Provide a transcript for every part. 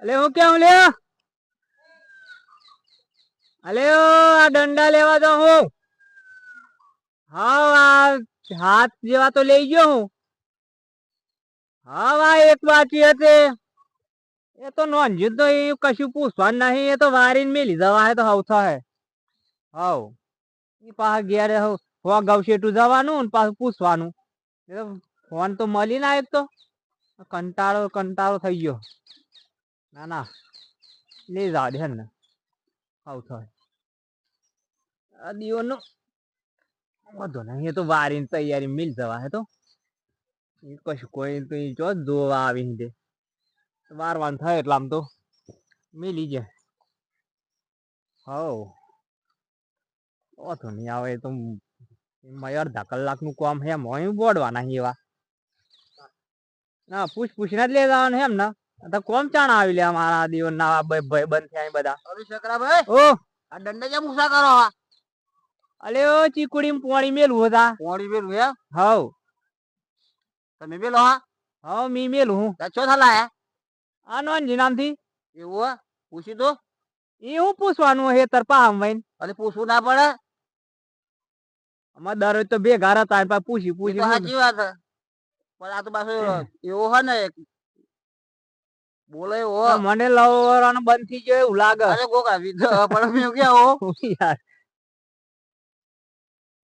અલે હું કેમ લે અલે આ દંડા લેવા તો હું હા હાથ જેવા તો લઈ ગયો હું હા એક બાકી હતી એ તો નોંધ્યું તો એ કશું પૂછવાનું નહીં એ તો વારીને મેલી જવા હે તો હવથા હે હવ એ પાછા ઘેર હો ગવશેટું જવાનું ને પાછું પૂછવાનું ફોન તો મળી ના એક તો કંટાળો કંટાળો થઈ ગયો ના ના લઈ જવા દે ને હવથા આ દીવનો વધો નહીં એ તો વારીને તૈયારી મિલ જવા હે તો કશું કોઈ તો જો જોવા આવીને દે વારવાનું થાય એટલે આમ તો મિલી જાય હવ ઓથો નહીં આવે તો અડધા કલાકનું કામ હેમ હોય બોડવાના એવા ના પૂછીને જ લઈ જવાનું હેમ ને કોમ ચાણ આવી લે મારા દિવસ ના ભાઈ બંધ થયા બધા ભાઈ ઓ આ દંડા જેમ મુસા કરો અલે ઓ ચીકુડી પોણી મેલું હતા પોણી મેલું હે હવ તમે મેલો હા હવ મી મેલું હું છો થાલા હે આ નોનજી નામથી એવું પૂછી તો એ હું પૂછવાનું હે તરપા હમ અને પૂછવું ના પડે અમારે દરરોજ તો બે ઘર હતા પૂછી સાચી વાત પણ આ તો પાછું એવો હે ને બોલે એવો મને લવવાનો બંધ થઈ ગયો એવું લાગે અરે કોક આવી પણ મેં ક્યાં યાર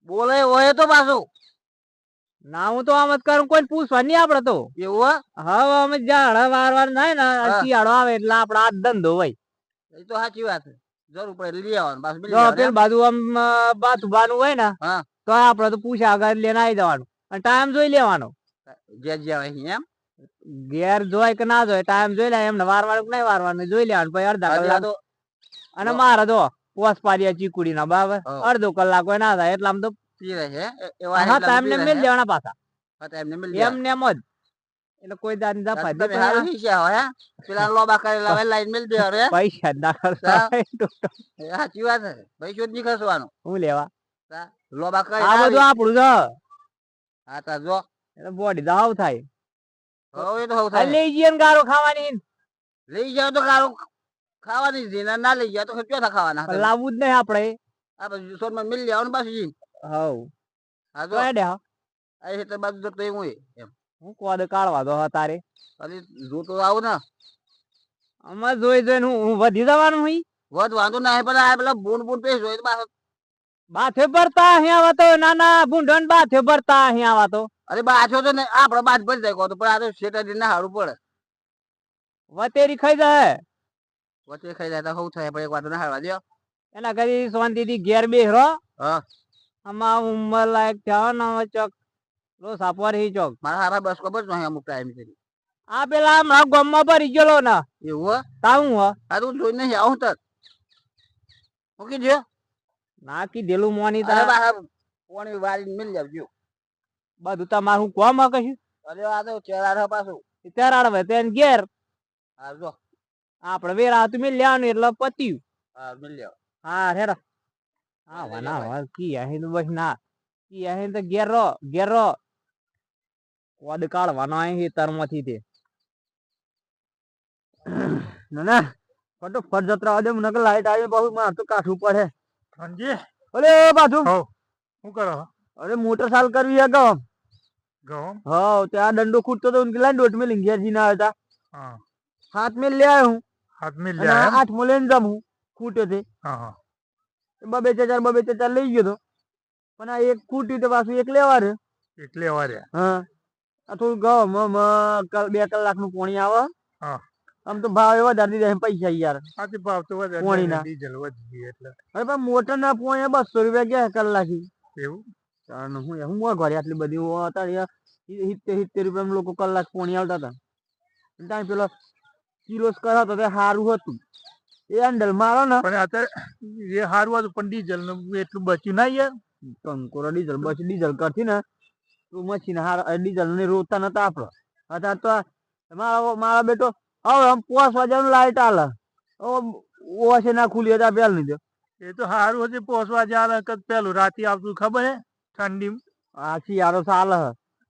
બોલે હોય તો પાછું ના હું તો આમ જ કરું કોઈ પૂછવા નહીં આપડે તો એવું હવે અમે ઝાડ વાર થાય ને શિયાળો આવે એટલે આપડે આ ધંધો હોય એ તો સાચી વાત જરૂર પડે લઈ આવવાનું પેલું બાજુ આમ બાથુબાનું હોય ને તો આપડે તો પૂછ્યા આગળ લઈને આવી જવાનું અને ટાઈમ જોઈ લેવાનો એમ ઘેર જોય કે ના જોય ટાઈમ જોઈ લે એમને વારવાનું નહીં વારવાનું જોઈ લેવાનું પછી અડધા કલાક અને મારે તો પોસ પાડ્યા ચીકુડી ના બરાબર અડધો કલાક હોય ના થાય એટલે આમ તો ટાઈમ ને મિલ દેવાના પાછા એમને એમ જ એટલે કોઈ દાન ના ફાયદો પેલા લોબા કરેલા લાઈન મિલ દે પૈસા ના સાચી વાત પૈસો જ નહીં ખસવાનું હું લેવા લોબા કરે આ બધું આપણું છે હા તા જો એટલે બોડી તો હાવ થાય હવે તો થાય લઈ જઈએ ને ગારો ખાવાની લઈ જાવ તો ગારો ખાવાની જ ના લઈ જાવ તો ચોથા ખાવાના લાવવું જ નહીં આપડે આ પછી સોનમાં મિલ જવાનું પાછું હવ હા જો આ એટલે બાજુ જતો એવું એમ હું કોદ કાઢવા દો તારે અરે જોતો આવું ને આમાં જોઈ જોઈને હું વધી જવાનું હું વધ વાંધો ના પણ આ પેલા બૂન બૂન પેસ હોય તો બાથે ભરતા અહીંયા આવા તો નાના ભૂંડણ બાથે ભરતા અહીંયા આવા તો અરે બાછો તો આપડે બાજ ભરી જાય કહો તો પણ આ તો શેઠાજી ના હારું પડે વતેરી ખાઈ જાય વચ્ચે ખાઈ જાય તો શું થાય પણ એક વાર ના હારવા દો એના કરી શાંતિ થી ઘેર બેહરો હા આમાં ઉંમર લાયક થયો ને ચોક લો સાપર હી ચોક મારા હારા બસ ખબર જ નહીં અમુક ટાઈમ થી આ પેલા હમણાં ગામમાં ભરી ગયેલો ને એવું તાવું હ આ તું જોઈ નહીં આવું તક મૂકી દે ના કીધેલું મોની પોણી વારી મિલ જાવજો બધું તમારું કોમ કશું અરે આ તો ચેરાડ પાછું ચેરાડ હવે તેને ઘેર હા જો આપડે વેરા હતું મિલ લેવાનું એટલે પત્યું હા મિલ જાવ હા હેરા હા વના કી અહીં તો બસ ના કી અહીં તો ઘેર રો કોદ કાઢવાનો અહીં તરમાંથી તે ના ફટોફટ જત્રા દે નકર લાઈટ આવી બહુ માર તો કાઠું પડે સમજી અરે બાજુ શું કરો અરે મોટર સાલ કરવી હે ગમ ગમ હા ત્યાં દંડો ખૂટતો તો ઉનકે લાઈન દોટ में लिंगिया जी ना आता हाँ हाथ में ले आया हूँ हाथ में ले आया 8 में लेने जाऊँ ખૂટે તે हाँ हाँ બબે ચાર લઈ ગયો તો પણ આ એક ખૂટી તો પાછું એક લેવા રે એટલે વારે હા આ થોડું ગમ 2 કલાક નું પોણી આવે હા આમ તો ભાવ વધારી દીધા પૈસા યાર આથી ભાવ તો વધે પોણીના ડીઝલ વધી ગયું એટલે અરે પણ મોટર ના પોણી 200 રૂપિયા ગયા કલાકી એવું કારણ હું ઘરે આટલી બધી અત્યારે 70 રૂપિયા લોકો કલાક પોણી આવતા હતા ત્યાં પેલો કિલો કરાતો તે સારું હતું એ હેન્ડલ મારો ને પણ અત્યારે એ સારું હતું પણ ડીઝલ નું એટલું બચ્યું ના યાર કંકોરો ડીઝલ બસ ડીઝલ કરતી ને તું મશીન ડીઝલ ને રોતા નતા આપડે અત્યારે તો મારા બેટો હવે આમ 5 વાગ્યાનું લાઈટ આલે ઓછે ના ખુલી હતા પેલ લીધો એ તો સારું હતું પહોંચવા જાય પેલું રાતે આવતું ખબર હે ઠંડી આ શિયાળો ચાલે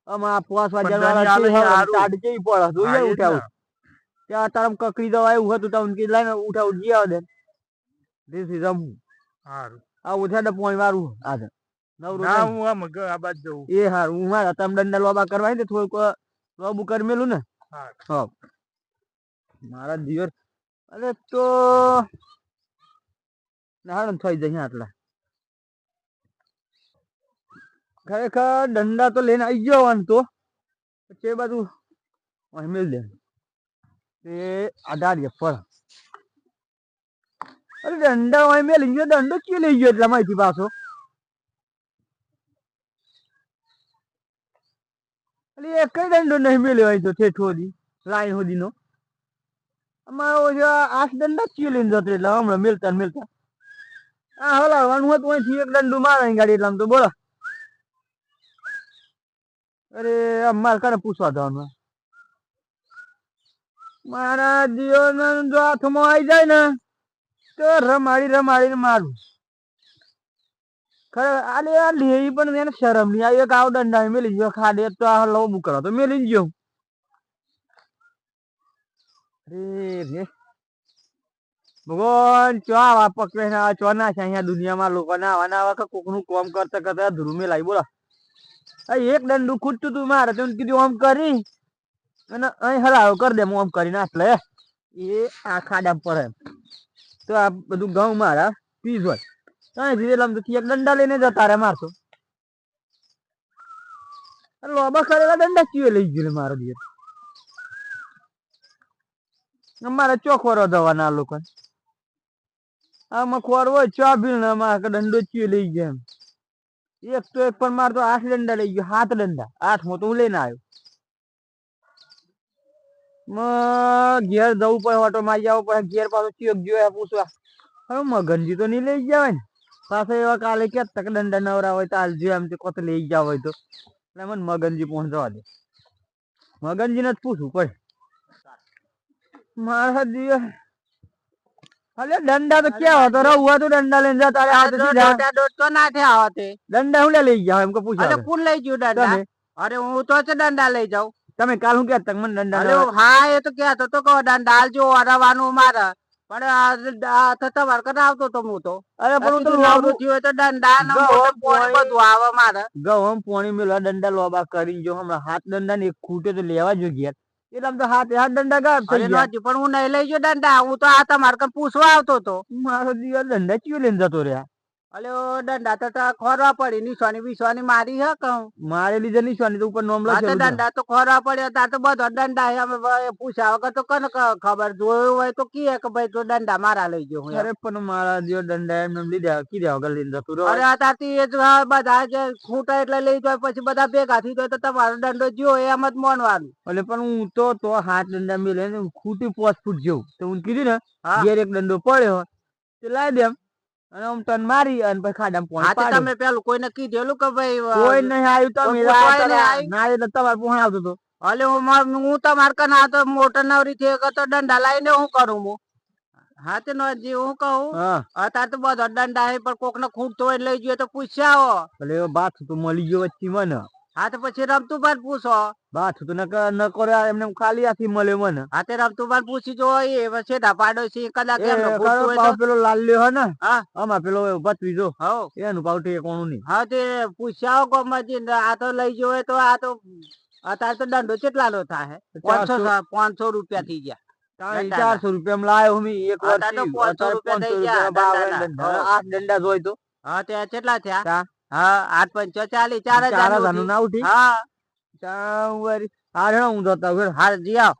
આમાં 5 વાગ્યા વાળા ચાડ કેવી પડે જોઈએ ઉઠાવું ત્યાં તારા કકડી દવા એવું હતું તો ઉનકી લાઈને ઉઠા ઉઠી આવ દે દેસી રમવું હારું આ ઓછા પોણી વાળું આજે નવરું ના નહીં. હું આમ આ બાજુ જવું એ હારું હું મારા તમ દંડા લોબા કરવા ને થોડુંક લોબુ કરી મેલું ને હા હા મારા દિયર અરે તો નાણ થઈ જશે આટલા ખરેખર દંડા તો લઈને આવી ગયો આમ તો પછી એ બાજુ અહીં મેલ દે એ આધાર પર અરે દંડા અહીં મેલી ગયો દંડો ચી લઈ ગયો એટલા માહિતી પાછો એટલે એક કઈ દંડો નહીં મેલ્યો અહીં તો ઠેઠ સુધી લાઈન સુધીનો અમારો ઓછો 8 દંડા ચી લઈને જતો એટલે હમણાં મેલતા ને મેલતા આ હલાવવાનું હતું અહીંથી એક દંડું મારે ગાડી એટલે આમ તો બોલો અરે મારે કને પૂછવા જવાનું મારા જીવન જો હાથમાં આવી જાય ને તો રમાડી મારું ખરે આલે આ લેવી પણ એને શરમ નહીં આવી એક આવ દંડા મેલી ગયો ખાડે તો આ લવ કરો તો મેલી ગયો રે ભગવાન ચો આવા પકડે ના ચો ના છે અહીંયા દુનિયામાં લોકો ના આવા કે કોકનું કોમ કરતા કરતા ધ્રુવ મેલાઈ બોલો એક દંડું ખૂટતું તું મારે તો કીધું આમ કરી અને અહીં હલાવો કરી દે હું આમ કરી નાખ લે એ આ ખાડા પર તો આ બધું ઘઉં મારા પીસ હોય અહીં ધીરે લમ તો એક દંડા લઈને જતા રે મારતો લોબા કરેલા દંડા ચીએ લઈ ગયો મારો દિવસ મારે ચોખવરો જવાના લોકો આમાં ખોર હોય ચા ભીલ ને મારે દંડો ચીએ લઈ ગયા એમ એક તો એક પણ માર તો 8 દંડા લઈ ગયો 7 દંડા 8 તો હું લઈને આવ્યો ઘેર જવું પડે ઓટો મારી જવું પડે ઘેર પાછો ચિયોક જોયા પૂછવા હવે મગનજી તો નહીં લઈ જવાય ને પાછા એવા કાલે ક્યાં તક દંડા નવરા હોય તો હાલ એમ કોત લઈ જાવ હોય તો એટલે મને મગનજી પહોંચવા દે મગનજી ને જ પૂછવું પડે મારા દિવસ અલે દંડા તો ક્યાં હતો રહું તો દંડા લઈને જા તારે હાથ તો ના થયા હોતે દંડા હું લઈ જાવ એમ કે પૂછો અરે કોણ લઈ ગયું દંડા અરે હું તો છે દંડા લઈ જાઉં તમે કાલ હું ક્યાં તક મને દંડા અરે હા એ તો ક્યાં તો કહો દંડા આલજો વારવાનું મારે પણ તમારે કને આવતો તો હું તો અરે પણ હું તો નવરું થયું હોય તો દંડા ને બધું આવે મારે ગમ પોણી મેળવા દંડા લોબા કરી જો હમણાં 7 દંડા ને એક ખૂટે તો લેવા જો ઘેર એટલે આમ તો 7 દંડા ગાયબ થઈ ગયા પણ હું નહીં લઈ ગયો દંડા હું તો આ તમારે કને પૂછવા આવતો તો મારો દિવસ દંડા ચીયો લઈને જતો રહ્યા અલે દંડા તો ખોરવા પડી નિશાની વિશ્વાની મારી હે કહું મારે લીધે નિશાની તો ઉપર નોમ લખેલું દંડા તો ખોરવા પડ્યા તાર તો બધો દંડા અમે પૂછ્યા વગર તો કને ખબર જોયું હોય તો કીએ કે ભાઈ તો દંડા મારા લઈ ગયો હું અરે પણ મારા જેવો દંડા એમને લીધા કીધા વગર લઈને જતું રહ્યો અરે તારથી એ જ બધા જે ખૂટા એટલે લઈ જાય પછી બધા ભેગા થઈ જાય તો તમારો દંડો જ્યો એમ જ મોનવાનું એટલે પણ હું તો 7 દંડા મેલે ને ખૂટી 5 ફૂટ જેવું તો હું કીધું ને ઘેર એક દંડો પડ્યો તે લાવી દેમ અને આમ ટન મારી અને પછી ખાડામાં પોણી પાડ્યો તમે પેલું કોઈને કીધેલું કે ભાઈ કોઈ નહીં આવ્યું તમે ના એટલે તમારે પોણ આવતો તો અલે હું તમાર કને આ તો મોટર નવરી થઈ તો દંડા લાવીને હું કરું હું હા તે જે હું કહું અત્યારે તો બધો દંડા હે પણ કોક ને ખૂટતો હોય લઈ જોઈએ તો પૂછ્યા આવો એટલે બાથ તો મળી ગયો વચ્ચે મને હા તો પછી રમતું બાર પૂછો બાથ તો ન કરે એમને ખાલી હાથી મળે મને હા તે રમતું બાર પૂછી જો એ પછી પાડો છે કદાચ પેલો લાલ્યો હે ને હા આમાં પેલો ભત્રીજો હો એનું ભાવ ઠેકોણું નહીં હા તે પૂછ્યા આવો ગોમજી આ તો લઈ ગયો હોય તો આ તો અત્યારે તો દંડો કેટલા નો થાય 500 રૂપિયા થઈ ગયા 400 રૂપિયા લાયો હું એક વાર 500 રૂપિયા થઈ ગયા 8 દંડા જોઈ તો હા તે કેટલા થયા હા 8 5 40 4000 નું ના ઉઠી હા ચાવરી હારે હું જતા હવે હા જી આવ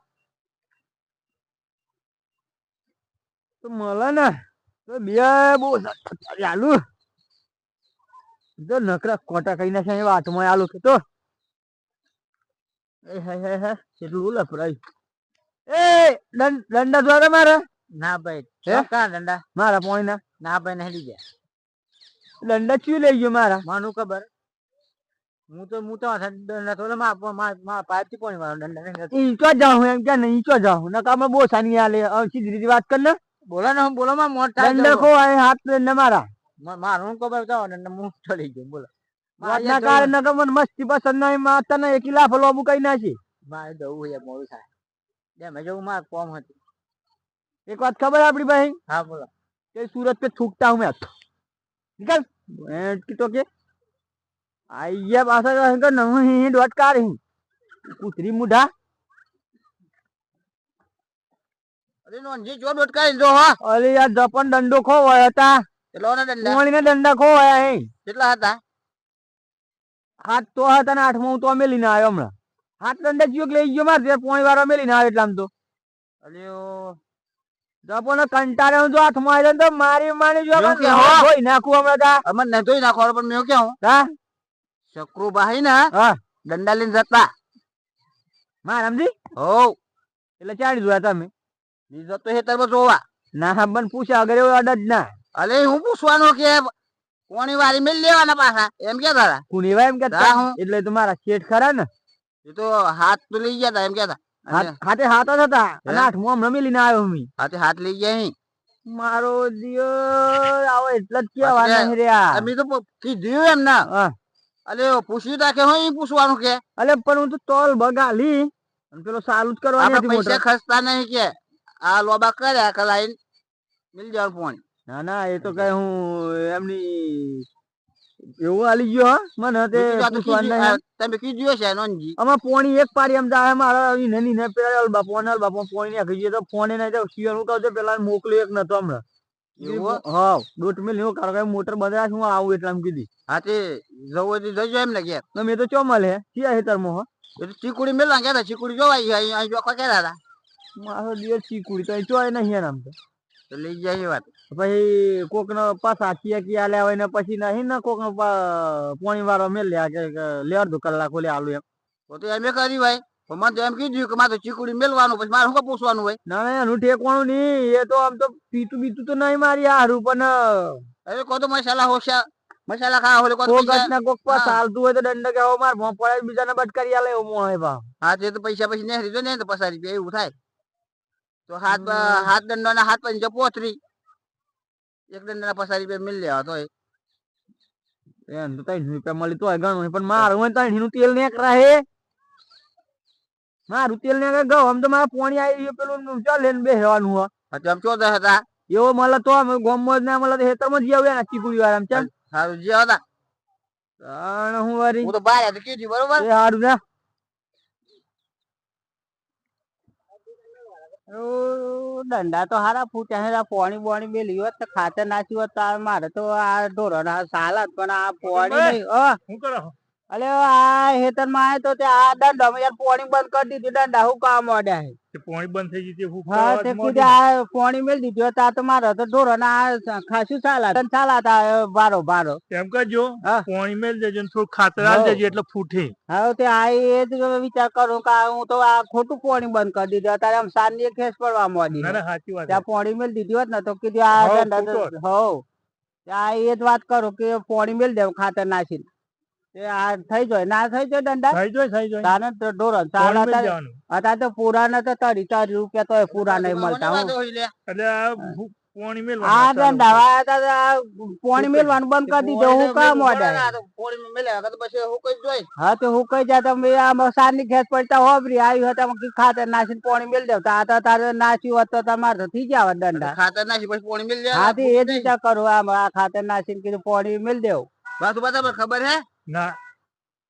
તો મળે ને તો બે બહુ ચાલુ જો નકરા કોટા કઈ નાખે વાતમાં આલુ કે તો એ હે કેટલું લફરાય એ દંડા દ્વારા મારે ના ભાઈ કા દંડા મારા પોણી ના ભાઈ નહીં લીધા દંડા ચી લઈ ગયો મારા માનું ખબર હું તો દંડા થોડો પાઇપ થી પોણી મારો દંડા ઈ ચો જાઉં એમ કે નહીં ચો જાઉં નકા માં બહુ સાની આલે સીધી રીતે વાત કર ને બોલો ને હું બોલો માં મોટા દંડા ખો આ હાથ દંડા મારા મારું ખબર જાવ દંડા હું ચડી ગયો બોલો વાતના કારણે નકા મને મસ્તી પસંદ નહીં માતા ને એકી લાફ લોબુ કઈ નાખી મારે જવું હોય મોડું થાય મેં જવું માર કોમ હતી. एक बात खबर है अपनी भाई હા બોલો. कि सूरत पे थूकता हूँ मैं निकल की तो के आइया पासा का नहीं डॉट का रही कुतरी मुढ़ा અરે નોનજી જો ડોટકાઈ જો હા. अरे यार जपन डंडो खो होया था કેટલાના દંડા कोणी ने डंडा खो होया है કેટલા હતા? हाथ तो हाथ ना आठ तो मेली ना आयो हमला हाथ डंडा जियो ले गयो मार दे पोणी वारो मेली ना आयो એટલામ તો અલ્યો જપોને કંટાળે હું જો હાથ માં આવ્યો તો મારી માની જો એવું કે હો? કોઈ નાખું હમણાં તા અમર નતોય નાખવાનો પણ મેં કેવું તા શકરુભાઈ ને હા દંડા લઈને જતા. માર સમજી હો એટલે ચાડી જોયા તમે બીજો તો હેતર માં જોવા. ના હા બન પૂછ્યા અગર એવો અડદ ના અલે હું પૂછવાનું કે કોની વારી મેલ લેવાના પાછા એમ કે તારા કુણી એમ કે તા હું એટલે તમારા શેઠ ખરા ને એ તો હાથ તો લઈ ગયા તા એમ કેતા. હાથે હાથ જ હતા અને આઠમું હમણાં મેલીને આવ્યો હું હાથે હાથ લઈ ગયા અહીં. મારો દિયો આવો એટલે જ કેવા નહીં રે આ અમે તો કીધું એમ ના હા અલે પૂછ્યું તા કે હું પૂછવાનું કે અલે પણ હું તો તોલ બગાલી અને પેલો ચાલુ જ કરવાની આપણે હતી પૈસા મોટર ખર્ચતા નહીં કે આ લોબા કર્યા કે લાઈન મિલ જવાનું પાણી. ના ના એ તો કઈ હું એમની એવું આલી ગયો હા મને તે પૂછવાનું નહીં તમે કીધું છે નોનજી આમાં પોણી એક પારી એમ જાય મારા ઈને નીને પેલા અલબા પોણી ને ખીજે તો ફોને નહીં તો શિયર હું કહું તો પેલા મોકલ્યો એક નતો હમણાં એવું? હા દોઢ મિલ નું કારણ કે મોટર બંધ હું આવું એટલે આમ કીધી હા તે જવું હોય તો જજો એમ ને કે મેં તો ચો મળે સિયા હેતર મોહ એ તો ચીકુડી મેળવા ગયા હતા ચીકુડી જોવાઈ અહીં જોવા કહેતા હતા મારો દિવસ ચીકુડી તો ચોય નહીં એમ તો લઈ જાય એ વાત. પછી કોક નો પાછા ચિયા આલ્યા હોય ને પછી નહીં ને કોક નો પોણી વાળો મેલ લ્યા કે લે અડધો કલાક ઓલે આલુ એમ તો એમ કરી ભાઈ પણ મને તો એમ કીધું કે મારે તો ચીકુડી મેળવાનું પછી મારે શું પૂછવાનું હોય. ના ના એનું ઠેકવાનું નહીં એ તો આમ તો પીતું બીતું તો નહીં મારી હારું પણ અરે કો તો મસાલા હોશા મસાલા ખા હોલે કો તો કોક પૈસા ના કોક પાસ હાલતું હોય તો દંડ કે માર ભોં પડે બીજાને બટકારી આલે એવું મોં હે ભા હા તે તો પૈસા પછી નહીં દીધો ને તો પચાસ રૂપિયા એવું થાય તો હાથ દંડોના હાથ પંચો પોતરી એક દંડના પચાસ રૂપિયા મિલ લેવા તો એમ તો 3 રૂપિયા મળી તો ઘણું પણ મારું હોય 3 નું તેલ ને રહે મારું તેલ ને ગયો આમ તો મારા પોણી આવી પેલું ચાલ લઈને બેસવાનું હો આમ 14 હતા એવો મળે તો અમે ગોમમાં જ ના મળે તો હેતરમાં જ આવ્યા ને ચીકુડી વાળા આમ ચાલ સારું જે હતા તાણ હું વારી હું તો બહાર હતો કીધું બરોબર એ હારું ના દંડા તો હારા ફૂટ્યા છે પોણી બોણી મેલી હોત તો ખાતર નાખ્યું હોત તો મારે તો આ ઢોરો ના સાલત પણ આ પોણી નહીં શું કરો અલે આ હેતર માં આય તો તે આ દંડા માં યાર પોણી બંધ કરી દીધું દંડા હું કામ મોડ્યા હે તે પોણી બંધ થઈ ગઈ તે હું હા તે કીધું આ પોણી મેલ દીધું હતા તો મારે તો ઢોરો ના ખાસું ચાલાત બારો બારો એમ કરજો હા. પોણી મેલ દેજો ને થોડું ખાતર આલ દેજો એટલે ફૂટે. હવે તે આ એ જ વિચાર કરું કે હું તો આ ખોટું પોણી બંધ કરી દીધું અત્યારે આમ સાંજ ની ખેસ પડવા માંડી ના ના સાચી વાત ત્યાં પોણી મેલ દીધી હોત ને તો કીધું આ હઉ, દંડા ફૂટોત. હો ત્યાં એ જ વાત કરું કે પોણી મેલ દેવું ખાતર નાખીને તે આ થઈ જાય ના થઈ જાય દંડા થઈ જાય તાને તો ઢોરો પોણી મેલ ચાલે જવાનું અત્યારે તો પૂરા ને તો 30 રૂપિયા તો પૂરા નહીં મળતા હું એટલે આ પોણી મેલ આ દંડા પોણી મેલવાનું બંધ કરી દીધું હું કામ મોડે હા તો હું કઈ જાય તમે આમાં સાર ની ખેસ પડતા હોબરી આવ્યું હતા ખાતર નાખીને પોણી મેલ દેવતા આ તો તારે નાખ્યું હોત તો તમારે તો થઈ જાય દંડા ખાતર નાખી પછી પોણી મેલ હા તો એ જ વિચાર કરું આમ આ ખાતર નાખીને કીધું પોણી મેલ દેવું બાજુ બરાબર ખબર હે ના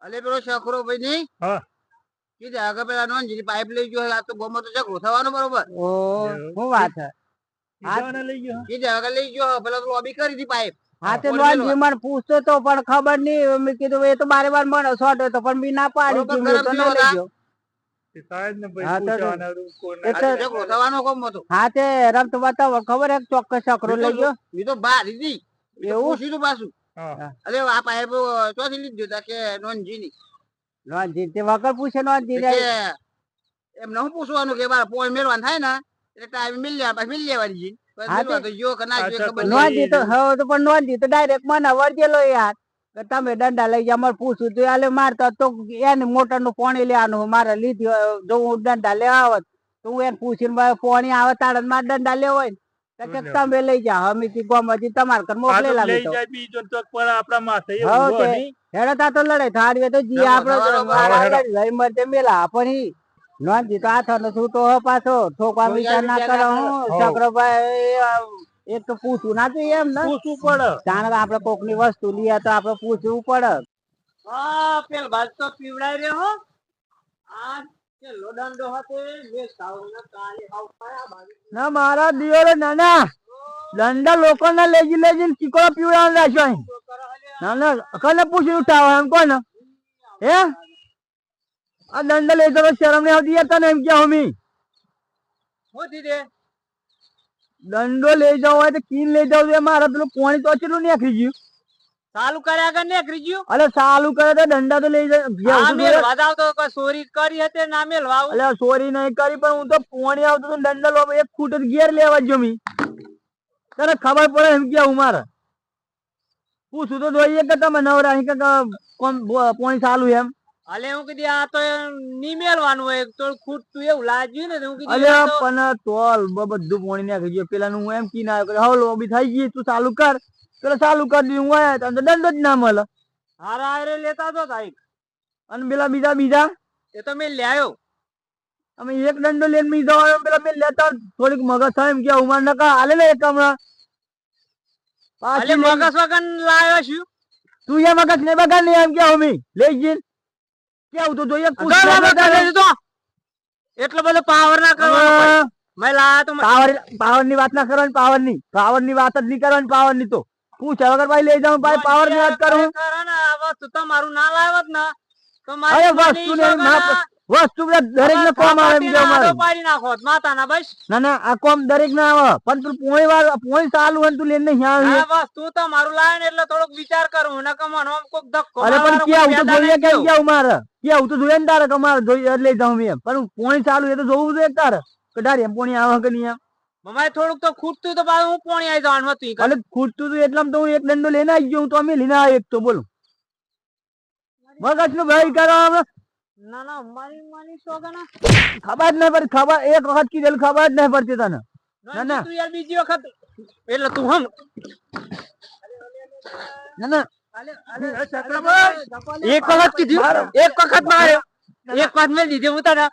અલે પેલો શકરો ભાઈ ની હા કીધે આગળ પેલા નોંધ પાઇપ લઈ ગયો આ તો ગોમાં તો ઝઘડો થવાનો બરોબર ઓ શું વાત છે ઈજાને લઈ ગયો કીધે આગળ લઈ ગયો પેલા તો લોબી કરી હતી પાઇપ હા તે નોંધી મને પૂછતો તો પણ ખબર નહીં મેં કીધું એ તો બારે બાર મને શોર્ટ હતો પણ મી ના પાડી બરોબર, મેં તો ગરમ ના થયો લઈ ગયો તે સાહેબ ને હા, ભાઈ તો- પૂછવાના રૂમ કોને એટલે- આ ઝઘડો થવાનો કોમ હતો હા તે રમત બતાવો ખબર એક ચોક્કસ છકરો લઈ ગયો એ તો બહાર હતી એવું? પૂછ્યું તું પાછું હા અરે આ પાઇપ ચોથી લીધું તા કે નોંધજી ની નોંધી તે વગર પૂછે નોંધી કે એમને શું પૂછવાનું કે મારે પોઈન્ટ મેળવાનું થાય ને એટલે ટાઈમ મિલ જાય પછી મિલ લેવાની જી પછી હા, મેળવા તો જો કે ના જો અચ્છા, ખબર તો નહીં. નોંધી તો હવે તો પણ નોંધી તો ડાયરેક્ટ મને વળગેલો યાર કે તમે દંડા લઈ ગયા મારે પૂછું તો આલે મારતા તો એને મોટર નું પાણી લેવાનું મારે લીધું જો હું દંડા લેવા આવત તો હું એને પૂછીને મારે પાણી આવે તારે મારે દંડા લેવો હોય ને તો કે તમે લઈ જાઓ અમે ગોમાંથી તમારે ઘર મોકલેલા લઈ તો જાય બીજો ને તો પર આપણા માથે હવ એવું તે હોય નહીં. હેડતા તો લડે થાળીએ તો જી ઝઘડો આપડે થવાનો બરાબર. લઈ મરતે મેલા પણ નોંધી તો હાથનો છૂટો હો પાછો ઠોકવા વિચાર ના કરો હું ચક્રભાઈ એક તો પૂછવું ના જોઈએ એમ ને પૂછવું પડે. જાણે કે આપડે કોક ની વસ્તુ લઈએ તો આપડે પૂછવું પડે. હા પેલ બાજ તો પીવડાઈ રહ્યો હો આ કે લોડાંડો હતો મે સાવના કાલે હાવ પાયા બાજી ના મારા દિયોરે નાના દંડા લોકો ને લેજી ચીકો પીવડાવ રાખ્યો અહીં. ના ના કને પૂછી ઉઠાવો એમ કોને હે આ દંડા લઈ જવા શરમ નહીં આવતી યાર તને એમ કે હમી હોતી દે દંડો લઈ જાવ હોય તો કીન લઈ જાવ મારા પેલું પોણી તો ચેટલું નીકળી ગયું. ચાલુ કર્યા કે નીકળી ગયું અલે સાલું કરે તો દંડા તો લઈ જાય ના મેલવા જાવ તો કોઈ ચોરી કરી હતી ના મેલવા આવું. અલે સોરી નહીં કરી પણ હું તો પોણી આવતો તો દંડા લો એક ફૂટ જ ઘેર લેવા જમી તને ખબર પડે એમ કે હું મારે પૂછું તો જોઈએ કે તમે નવરા અહીં કે કોણ પોણી ચાલુ એમ. અલે હું કીધી આ તો ની મેલવાનું હોય તો ખૂટતું એવું લાગ્યું ને તો હું કીધી અલે આ તો પણ તોલ બધું પોણી નાખી ગયું પેલા હું એમ કી ના આવ્યો હવે લોબી થઈ ગઈ તું ચાલુ કર પેલા ચાલુ કરી દીધું હું આયા તો દંડો જ ના મળે હારા હારે લેતા તો તાઈ અને પેલા બીજા એ તો મેં લ્યાયો અમે એક દંડો લઈને બીજો આવ્યો પેલા મેં લેતા થોડીક મગજ થાય એમ કે ઉમાર નકા હાલે ને એક હમણાં અલે મગસ વગન લાયો છું તું એ મગજ ને બગાડ નહીં એમ કે હમી લઈ જઈને કેવું તો જોઈએ એટલો બધો પાવર ના કરવાનો મેં લાયા તો પાવર ની વાત ના કરવાની પાવર ની વાત જ નહીં કરવાની પાવર ની તો પૂછ્યા વગર ભાઈ લઈ જાઉં ભાઈ પાવર ની વાત કરું આ વસ્તુ તમારું ના લાવત ને તો અરે મારી વસ્તુ ને વસ્તુ દરેક ને કોમ આવે એમ કે અમારે પાડી નાખો માતા ના બસ ના ના આ કોમ દરેક ના આવે પણ તું પોણી ચાલુ હોય ને તું લઈને નહીં આવે આ વસ્તુ તમારું લાવે ને એટલે થોડોક વિચાર કરું ને કમનો આમ કોક ધક્કો અરે પણ કેવું તો જોઈએ કેમ કેવું મારે કેવું તો જોઈએ ને તારે કે મારે જોઈએ લઈ જાઉં એમ પણ પોણી ચાલુ એ તો જોવું જોઈએ તારે કે ડારે એમ પોણી આવે કે નહીં એમ મમાય થોડુંક તો ખૂટતું તો પાછું હું પોણી આવી જવાનું હતું એટલે ખૂટતું હતું એટલામાં તો હું એક દંડો લઈને આવી ગયો હું તો અમે લઈને આવ્યો એક તો બોલું મગજ નું ભાઈ કરો ના ના મારી શોગના ખબર જ નહીં પડતી ખબર એક વખત કીધેલું ખબર જ નહીં પડતી તને ના ના તું યાર બીજી વખત એટલે તું હમ ના ના એક વખત કીધું એક વખત માર્યો એક વખત મેં દીધી હું તને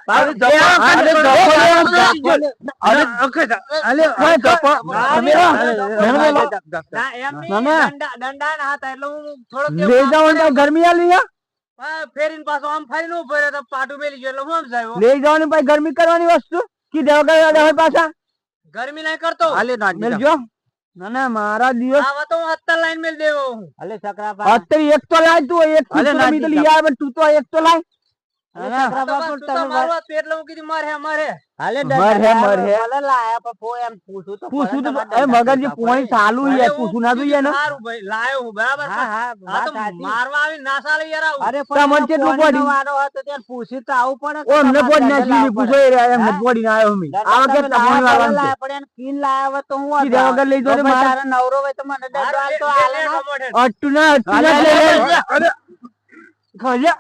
દંડા ના હતા એટલે હું થોડોક ગરમી આલી ફેરીને પાછો આમ ફરીને ઉભો રહ્યો તો પાટું મેલી ગયો એટલે હું સમજાયો લઈ જવાની ભાઈ ગરમી કરવાની વસ્તુ કીધે વગર પાછા ગરમી નહીં કરતો મેલજો ના ના મારા દિવસ આવા તો હું અત્તર લાઈન મેલ દેવો હું અલે ચક્રાબા અત્યારે એક તો લાય તું એક તો લઈ આવે તું તો એક તો લાય એટલે હું કીધું મારે હાલે મરે. હાલે લાયા પણ ફો એમ પૂછું તો પૂછું તો પડે એ મગજ પોણી ચાલુ છે પૂછું ના જોઈએ ને સારું ભાઈ લાયો હું બરાબર હા હા આ વાત તો સાચી. મારવા આવી ના ચાલે યાર આવું અરે તમને પણ કેટલું એનો પોણીનો પડી? વારો હતો ત્યારે પૂછ્યું તો આવું પડે ઓ અમને પોડી ના સીધી પૂછો એ રહ્યા એમ હા? પોડી ના આવ્યો મી દંડા આ વખત તમે પોણી લાયા વાળવાનું લાયા પણ એને કીન લાયા હોત તો હું કીધા વગર લઈ જાઓ ને માર. તારા નવરો હોય તો મને દંડો હારું, આલતો લે, હાલે લે, ના. કમોઠે. અટ્ટુ ના ખોલ્યા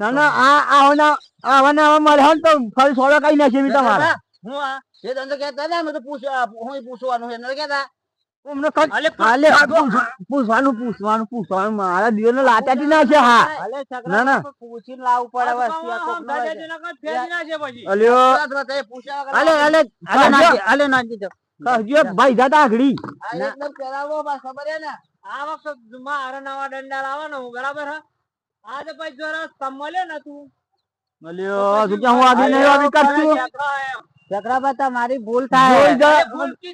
ના ના આવા મળે હે ને તો ફરી સોળો કઈ નાખી મી તમારા હું આ એ ધંધો કહેતા હતા ને તો હું પૂછવાનું છે નતો કહેતા અમને કઈ અલે હાલે પૂછવાનું મારા દિવસ લાચાટી ના છે હા હાલે ના, છકરા ના. પણ પૂછીને લાવવું પડે વસ્તુ આ કોક નો હોય. અલ્યો તે પૂછ્યા વગર હાલે લાવવું. હાલે નાખી દો કહજો ભાઈ જાતા આગળી આ એકદમ પેલાવો બસ ખબર હે ને આ વખત મારા નવા દંડા લાવવાનો હું બરાબર હા આજે પછી જરા સંભળે ને તું અલ્યો તું કે હું આગળ નહીં આવી કરતું ચક્રાબા તમારી ભૂલ થાય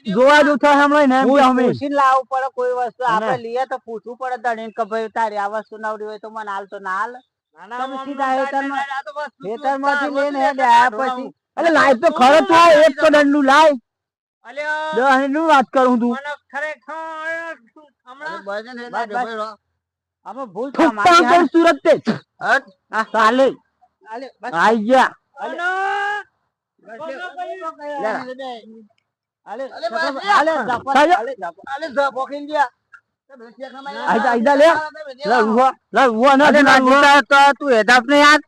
જોવા જો થાય હમણાં ને એમ કે અમે પૂછીને લાવવું પડે કોઈ વસ્તુ આપણે ના. લઈએ તો પૂછવું પડે ધણીને કે ભાઈ તારી આ વસ્તુ નવરી હોય તો મને હાલ તો ના હાલ તમે સીધા ખેતરમાંથી લઈને હેડે આયા પછી અલે લાઈફ તો ખરો થાય એક તો દંડનું લાય અલ્યા દહનું વાત કરું તું મને ખરેખર હમણાં બસ. આમાં ભૂલ ઠુકતા તમારી કોણ સુરત તે ચાલે હાલે, બસ. આઈ ગયા અને હાલે, ચક્રાબા, હાલે, ઝાપા, સાહેબ. હાલે, ઝાપા. હાલે, ઝાપો ખાઈને ગયા. આઈદા લે લા ઉવા ના ઉવા તો તું હેદાપ ને યાર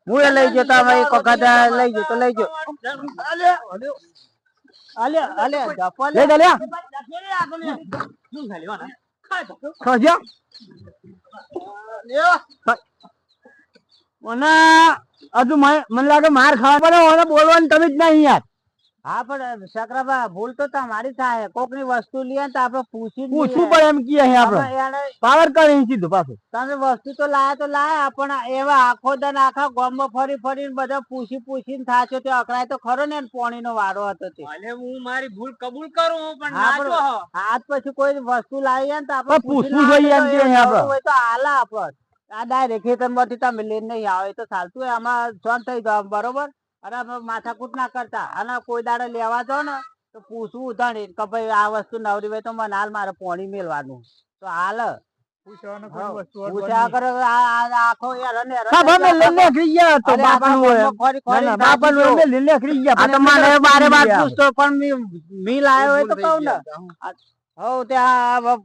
હું એ લઈ ગયો તો અમે એક વખત લઈ ગયો તો લઈ ગયો હાલે હાલે ઝાપો લે. લે લે ખજો મને હજુ મને લાગે માર ખાવા પડે ઓને બોલવાનું તમે જ નહીં યાર. હા પણ શકરાબા ભૂલ તો તમારી થાય. કોક ની વસ્તુ લઈએ ને તો આપડે પૂછવું પડે એમ કીએ છે આપણે. એને પાવર કરે સીધું પાછું. તમે વસ્તુ તો લાયા પણ એવા આખો દન આખા ગામમાં ફરી ફરીને બધા પૂછીને થાચો તે અકળાય તો ખરો ને પાણી નો વારો હતો તે. અને હું મારી ભૂલ કબૂલ કરું પણ હા, નાચો હો. આજ પછી કોઈ વસ્તુ લાવીએ ને તો આપણે પૂછવું જોઈએ એમ કે આપણે. હોય તો હાલા આપડ આ ડાયરેક્ટ ખેતર માંથી તમે લઈને નહીં આવે તો ચાલતું હોય. આમાં જોન થઈ જાવ બરોબર. અને માથાકૂટ ના કરતા અને કોઈ દાડે લેવા જાવ ને તો પૂછવું ધણી કે ભાઈ આ વસ્તુ નવરી હોય તો મને હાલ મારે પાણી મેળવાનું તો હાલ પૂછ્યા કરે આખો હેરાન ખબર મેં લઈને નીકળી ગયા તો બાપાનું હોય. ના, ના, બાપાનું હોય મેં લઈને નીકળી ગયા. આ તો મને બારે બાર પૂછતો પણ મી લાયો હોય તો કહું ને હવ ત્યાં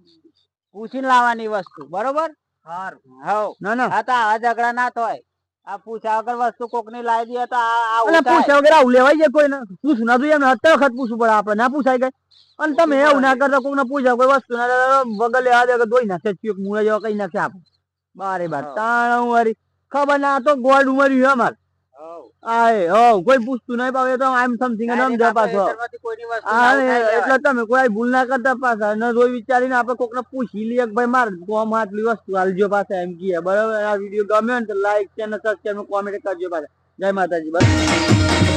પૂછીને લાવવાની વસ્તુ બરોબર. ના ના આ તો આવા ઝઘડા ના થાય. આ પૂછ્યા વગર વસ્તુ કોક ની લાવી દે તો અને પૂછ્યા વગર આવું લેવાય જાય કોઈ ને પૂછું ના જોઈએ એમને અત્યારે વખત પૂછવું પડે આપણે ના પૂછાય કઈ. અને તમે એવું ના કરતા કોક ને પૂછ્યા કોઈ વસ્તુ ના વગર લેવા દે ધોઈ નાખે ચીક મૂળે જેવા કઈ નાખે આપણે બારે બાર તાણ વારી ખબર ના તો ગોળ ઉમર્યું અમાર આય હો કોઈ પૂછતું નહીં પાવે તો આમ સમથિંગ સમજે પાછો. એટલે તમે કોઈ ભૂલ ના કરતા પાછા ન જોઈ વિચારીને આપણે કોક ને પૂછી લઈએ કે ભાઈ મારે કોમ આટલી વસ્તુ હાલજો પાછા એમ કીએ બરાબર. આ વિડીયો ગમે ને તો લાઈક ચેનલ સબસ્ક્રાઈબ કોમેન્ટ કરજો પાછા. જય માતાજી બસ.